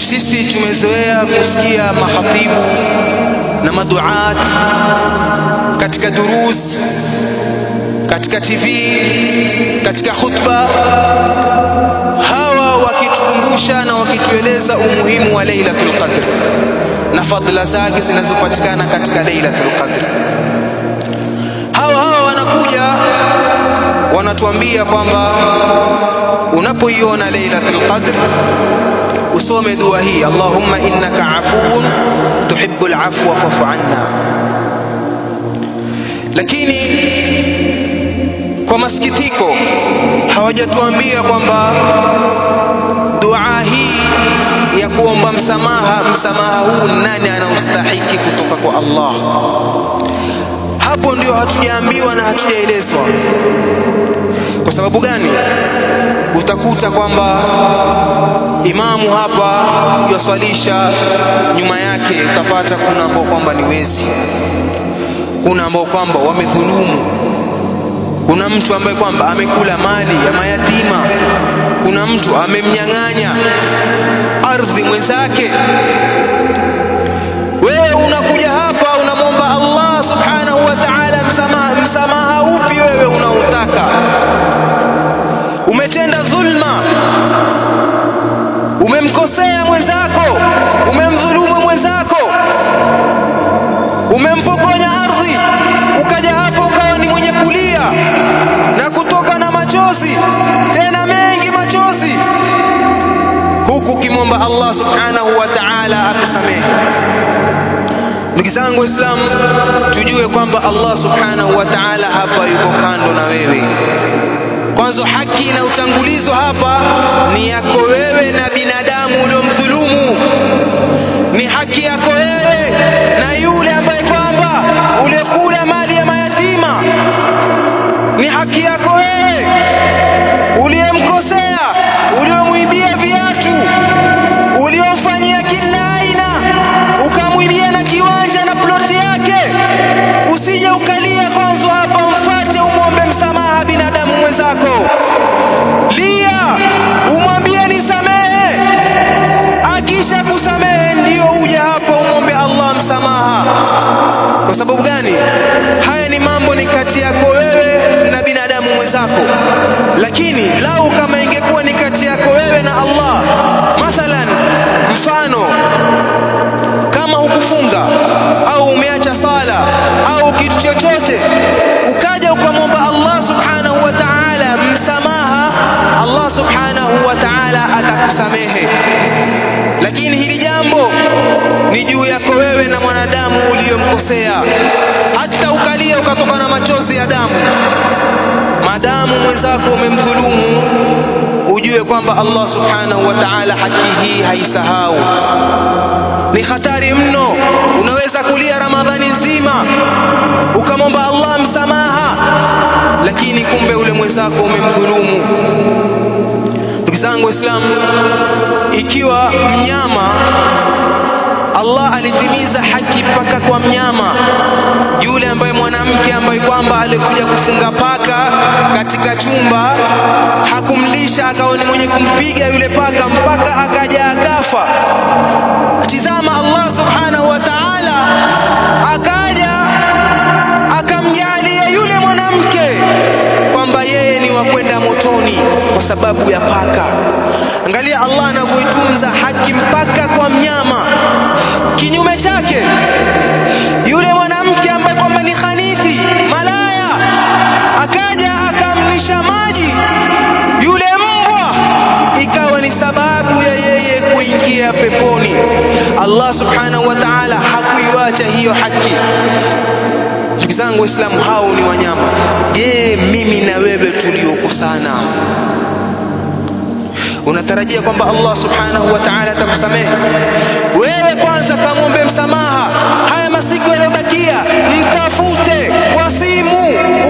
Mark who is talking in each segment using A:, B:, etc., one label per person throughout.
A: Sisi tumezoea kusikia makhatibu na maduat katika durus, katika TV, katika khutba, hawa wakitukumbusha na wakitueleza umuhimu wa Lailatul Qadr na fadhila zake zinazopatikana katika Lailatul Qadr. Hawa wanakuja wanatuambia kwamba unapoiona Lailatul Qadr usome dua hii, Allahumma innaka afuun tuhibbul afwa fa'fu anna. Lakini kwa masikitiko hawajatuambia kwamba dua hii ya kuomba msamaha huu nani anaustahiki kutoka kwa Allah. Hapo ndio hatujaambiwa na hatujaelezwa. Kwa sababu gani? Utakuta kwamba imamu hapa yaswalisha, nyuma yake utapata kuna ambao kwamba ni wezi, kuna ambao kwamba wamedhulumu, kuna mtu ambaye kwamba amekula mali ya mayatima, kuna mtu amemnyang'anya ardhi mwenzake. Wewe unakuja hapa unamwomba Allah subhanahu wa ta'ala msamaha upi wewe unautaka? Umetenda dhulma, umemkosea mwenzako, umemdhulumu mwenzako, umempokonya ardhi, ukaja hapo ukawa ni mwenye kulia na kutoka na machozi, tena mengi machozi, huku kimomba Allah subhanahu wa ta'ala akusamehe. Ndugu zangu Waislamu, tujue kwamba Allah subhanahu wa ta'ala hapa yuko kando na wewe. Kwanza haki na utangulizo hapa ni yako wewe na binadamu uliomdhulumu, ni haki yako wewe na yule ambaye kwamba ulikula mali ya mayatima, ni haki yako wewe uliyemkosea, uliyomwibia viatu, uliyomfanyia kila aina, ukamwibia na kiwanja na ploti yake. Usije ukalia kwanza hapa, mfuate umwombe msamaha binadamu mwenzako. Lia, umwambie nisamehe, akisha kusamehe ndio uje hapa umwombe Allah msamaha. Kwa sababu gani? Haya ni mambo ni kati yako wewe na binadamu mwenzako. Lakini lau kama ingekuwa ni kati yako wewe na Allah, mathalan mfano kama hukufunga au umeacha sala au kitu chochote, ukaja ukamwomba Allah subhanahu wa ta'ala msamaha, Allah subhanahu wa ta'ala atakusamehe. Lakini hili jambo ni juu yako wewe na mwanadamu uliyomkosea. Hata ukalia ukatoka na machozi ya damu, madamu mwenzako umemdhulumu, ujue kwamba Allah subhanahu wa ta'ala haki hii haisahau. Ni hatari mno. Unaweza kulia Ramadhani nzima ukamwomba Allah msamaha, lakini kumbe ule mwenzako umemdhulumu. Ndugu zangu Waislamu, ikiwa mnyama Allah alitimiza haki paka kwa mnyama yule ambaye mwanamke ambaye kwamba alikuja kufunga paka katika chumba, hakumlisha, akawa ni mwenye kumpiga yule paka mpaka akaja akafa. Tizama, Allah subhanahu wa ta'ala akaja akamjalia yule mwanamke kwamba yeye ni wa kwenda motoni kwa sababu ya paka. Angalia Allah anavyoitunza haki mpaka kwa mnyama. Kinyume chake, yule mwanamke ambaye kwamba ni khanithi, malaya, akaja akamlisha maji yule mbwa, ikawa ni sababu ya yeye kuingia peponi. Allah subhanahu wa ta'ala hakuiwacha hiyo haki. Ndugu zangu Waislamu, hao ni wanyama. Je, mimi na wewe tuliokosana, unatarajia kwamba Allah subhanahu wa ta'ala atakusamehe? Wewe kwanza kamwombe msamaha. Haya masiku yaliyobakia, mtafute kwa simu,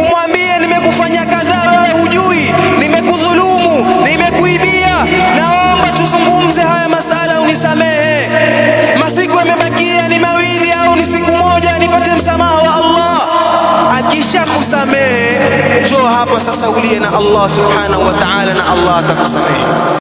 A: umwambie nimekufanya kadhaa, wewe hujui, nimekudhulumu, nimekuibia, naomba tuzungumze haya masala, unisamehe. Masiku yamebakia ni mawili au ni siku moja nipate msamaha wa Allah. Akisha kusamehe, njoo hapa sasa ulie na Allah subhanahu wa ta'ala, na Allah atakusamehe.